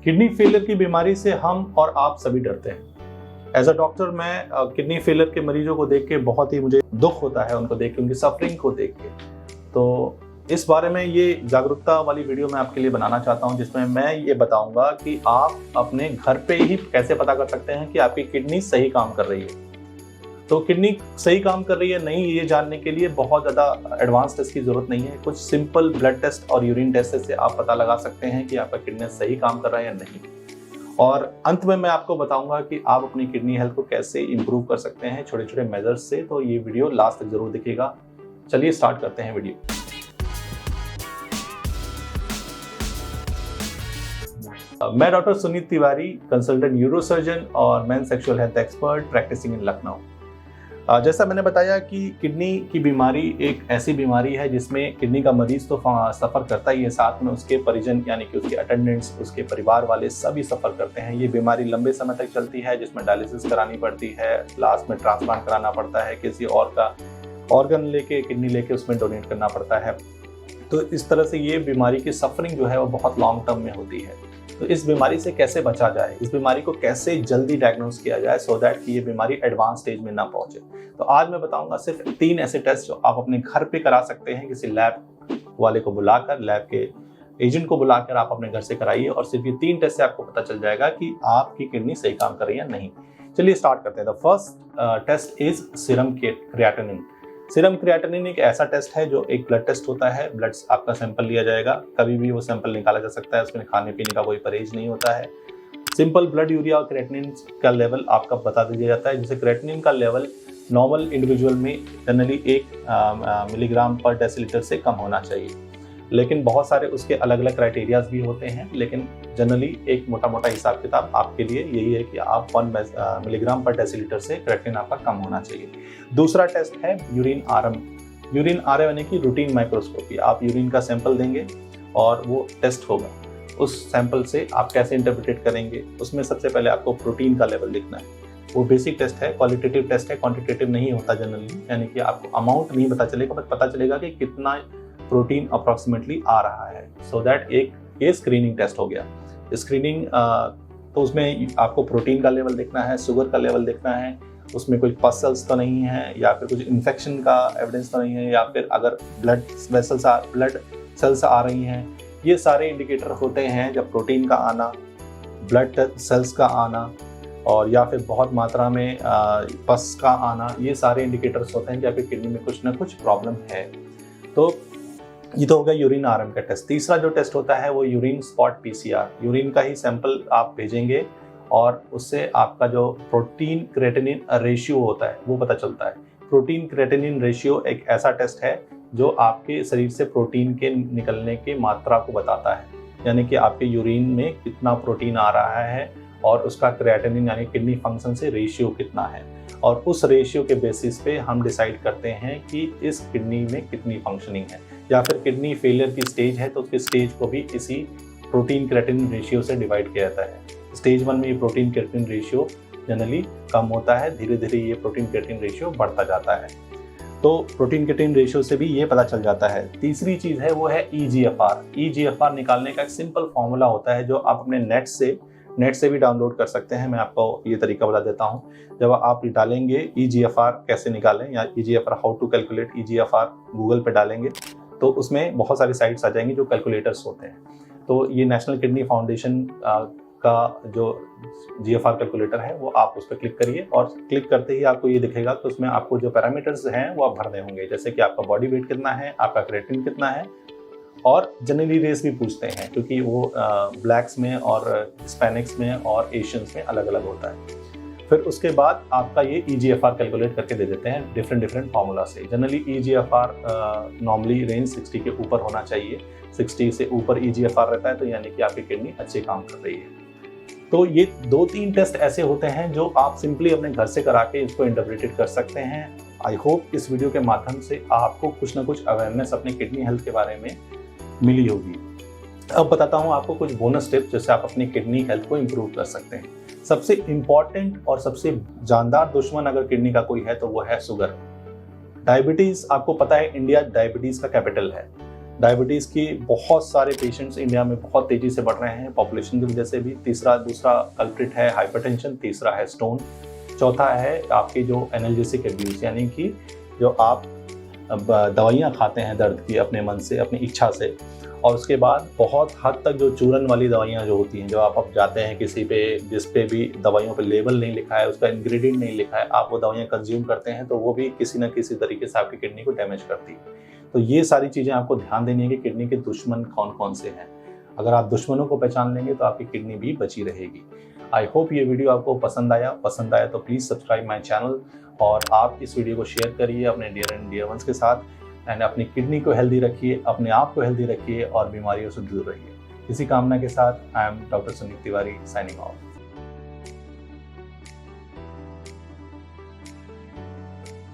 Kidney failure की बीमारी से हम और आप सभी डरते हैं। एज अ डॉक्टर मैं किडनी फेलियर के मरीजों को देख के बहुत ही मुझे दुख होता है, उनको देख के, उनकी सफरिंग को देख के। तो इस बारे में ये जागरूकता वाली वीडियो मैं आपके लिए बनाना चाहता हूं, जिसमें मैं ये बताऊंगा कि आप अपने घर पे ही कैसे पता कर सकते हैं कि आपकी किडनी सही काम कर रही है। तो किडनी सही काम कर रही है नहीं, ये जानने के लिए बहुत ज़्यादा एडवांस टेस्ट की ज़रूरत नहीं है। कुछ सिंपल ब्लड टेस्ट और यूरिन टेस्ट से आप पता लगा सकते हैं कि आपका किडनी सही काम कर रहा है या नहीं। और अंत में मैं आपको बताऊंगा कि आप अपनी किडनी हेल्थ को कैसे इंप्रूव कर सकते हैं छोटे छोटे मेजर्स से। तो ये वीडियो लास्ट तक जरूर देखिएगा। चलिए स्टार्ट करते हैं वीडियो। मैं doctor Sunit Tiwari, consultant neurosurgeon और men sexual health expert practising in Lucknow. जैसा मैंने बताया कि किडनी की बीमारी एक ऐसी बीमारी है जिसमें किडनी का मरीज तो सफ़र करता ही है, साथ में उसके परिजन यानी कि उसके अटेंडेंट्स, उसके परिवार वाले सभी सफ़र करते हैं। ये बीमारी लंबे समय तक चलती है, जिसमें डायलिसिस करानी पड़ती है, लास्ट में ट्रांसप्लांट कराना पड़ता है, किसी और का ऑर्गन लेके, किडनी लेके उसमें डोनेट करना पड़ता है। तो इस तरह से ये बीमारी की सफरिंग जो है वो बहुत लॉन्ग टर्म में होती है। तो इस बीमारी से कैसे बचा जाए, इस बीमारी को कैसे जल्दी डायग्नोस किया जाए सो दैट कि ये बीमारी एडवांस स्टेज में ना पहुंचे। तो आज मैं बताऊंगा सिर्फ 3 ऐसे टेस्ट जो आप अपने घर पे करा सकते हैं। किसी लैब वाले को बुलाकर, लैब के एजेंट को बुलाकर आप अपने घर से कराइए और सिर्फ ये 3 टेस्ट से आपको पता चल जाएगा कि आपकी किडनी सही काम कर रही है या नहीं। चलिए स्टार्ट करते हैं। The first test is serum creatinine. Serum creatinine एक ऐसा टेस्ट है जो एक ब्लड टेस्ट होता है। ब्लड आपका सैंपल लिया जाएगा, कभी भी वो सैंपल निकाला जा सकता है, उसमें खाने पीने का कोई परहेज नहीं होता है। सिंपल ब्लड यूरिया और क्रिएटिनिन का लेवल आपका बता दिया जाता है, जिससे क्रिएटिनिन का लेवल नॉर्मल इंडिविजुअल में जनरली 1 मिलीग्राम पर डेसीलीटर से कम होना चाहिए। लेकिन बहुत सारे उसके अलग अलग क्राइटेरियाज भी होते हैं, लेकिन जनरली एक मोटा मोटा हिसाब किताब आपके लिए यही है कि आप 1 मिलीग्राम पर डेसीलीटर से क्रिएटिनिन आपका कम होना चाहिए। दूसरा टेस्ट है यूरिन आरएम। यूरिन आरएम यानी कि रूटीन माइक्रोस्कोपी। आप यूरिन का सैंपल देंगे और वो टेस्ट होगा। उस सैंपल से आप कैसे इंटरप्रिटेट करेंगे, उसमें सबसे पहले आपको प्रोटीन का लेवल देखना है। वो बेसिक टेस्ट है, क्वालिटेटिव टेस्ट है, क्वांटिटेटिव नहीं होता जनरली, यानी कि आपको अमाउंट नहीं पता चलेगा, बट पता चलेगा कि कितना प्रोटीन अप्रॉक्सीमेटली आ रहा है। सो दैट एक ये स्क्रीनिंग टेस्ट हो गया। स्क्रीनिंग तो उसमें आपको प्रोटीन का लेवल देखना है, शुगर का लेवल देखना है, उसमें कोई पस सेल्स तो नहीं है, या फिर कुछ इन्फेक्शन का एविडेंस तो नहीं है, या फिर अगर ब्लड सेल्स आ रही हैं। ये सारे इंडिकेटर होते हैं जब प्रोटीन का आना, ब्लड सेल्स का आना और या फिर बहुत मात्रा में पस का आना। ये सारे इंडिकेटर्स होते हैं कि आपकी किडनी में कुछ ना कुछ प्रॉब्लम है। तो ये तो हो गया यूरिन आरएम का टेस्ट। तीसरा जो टेस्ट होता है वो यूरिन स्पॉट पीसीआर। यूरिन का ही सैंपल आप भेजेंगे और उससे आपका जो प्रोटीन क्रिएटिनिन रेशियो होता है वो पता चलता है। प्रोटीन क्रिएटिनिन रेशियो एक ऐसा टेस्ट है जो आपके शरीर से प्रोटीन के निकलने की मात्रा को बताता है, यानी कि आपके यूरिन में कितना प्रोटीन आ रहा है और उसका क्रिएटिनिन यानी किडनी फंक्शन से रेशियो कितना है। और उस रेशियो के बेसिस पे हम डिसाइड करते हैं कि इस किडनी में कितनी फंक्शनिंग है, या फिर किडनी फेलियर की स्टेज है तो उसकी स्टेज को भी इसी प्रोटीन क्रिएटिनिन रेशियो से डिवाइड किया जाता है। स्टेज 1 में ये प्रोटीन क्रिएटिनिन रेशियो जनरली कम होता है, धीरे धीरे ये प्रोटीन क्रिएटिनिन रेशियो बढ़ता जाता है। तो प्रोटीन क्रिएटिनिन रेशियो से भी ये पता चल जाता है। तीसरी चीज़ है वो है ईजीएफआर। ईजीएफआर निकालने का एक सिंपल फॉर्मूला होता है जो आप अपने नेट से भी डाउनलोड कर सकते हैं। मैं आपको ये तरीका बता देता हूँ। जब आप डालेंगे ईजीएफआर कैसे निकालें या eGFR how to calculate eGFR Google पे डालेंगे तो उसमें बहुत सारी साइट्स आ जाएंगी जो कैलकुलेटर्स होते हैं। तो ये नेशनल किडनी फाउंडेशन का जो जीएफआर कैलकुलेटर है वो आप उस पर क्लिक करिए और क्लिक करते ही आपको ये दिखेगा कि उसमें आपको जो पैरामीटर्स हैं वो आप भरने होंगे, जैसे कि आपका बॉडी वेट कितना है, आपका क्रिएटिनिन कितना है, और जनरली रेस भी पूछते हैं क्योंकि वो ब्लैक्स में और हिस्पैनिक्स में और एशियंस में अलग अलग होता है। फिर उसके बाद आपका ये ईजीएफआर कैलकुलेट करके दे देते हैं डिफरेंट फार्मूला से। जनरली ईजीएफआर नॉर्मली रेंज 60 के ऊपर होना चाहिए। 60 से ऊपर ईजीएफआर रहता है तो यानी कि आपकी किडनी अच्छे काम कर रही है। तो ये 2-3 टेस्ट ऐसे होते हैं जो आप सिंपली अपने घर से करा के इसको इंटरप्रेटेड कर सकते हैं। आई होप इस वीडियो के माध्यम से आपको कुछ ना कुछ अवेयरनेस अपने किडनी हेल्थ के बारे में मिली होगी। अब बताता हूँ आपको कुछ बोनस टिप्स जिससे आप अपनी किडनी हेल्थ को इम्प्रूव कर सकते हैं। सबसे इम्पॉर्टेंट और सबसे जानदार दुश्मन अगर किडनी का कोई है तो वो है शुगर। डायबिटीज, आपको पता है इंडिया डायबिटीज का कैपिटल है। डायबिटीज़ की बहुत सारे पेशेंट्स इंडिया में बहुत तेज़ी से बढ़ रहे हैं पॉपुलेशन की वजह से भी। दूसरा कल्प्रिट है हाइपरटेंशन, तीसरा है स्टोन, चौथा है आपकी जो एनाल्जेसिक अब्यूज़, यानी कि जो आप दवाइयाँ खाते हैं दर्द की अपने मन से, अपनी इच्छा से, और उसके बाद बहुत हद तक जो चूरन वाली दवाइयाँ जो होती हैं, जो आप अब जाते हैं किसी पे जिस पे भी दवाइयों पे लेबल नहीं लिखा है, उसका इंग्रेडिएंट नहीं लिखा है, आप वो दवाइयाँ कंज्यूम करते हैं, तो वो भी किसी न किसी तरीके से आपकी किडनी को डैमेज करती है। तो ये सारी चीज़ें आपको ध्यान देनी है कि किडनी के दुश्मन कौन-कौन से हैं। अगर आप दुश्मनों को पहचान लेंगे तो आपकी किडनी भी बची रहेगी। आई होप ये वीडियो आपको पसंद आया तो प्लीज़ सब्सक्राइब माय चैनल, और आप इस वीडियो को शेयर करिए अपने डियर एंड डियर वंस के साथ। एंड अपनी किडनी को हेल्दी रखिए, अपने आप को हेल्दी रखिए और बीमारियों से दूर रहिए। इसी कामना के साथ I am doctor Sunit Tiwari signing off.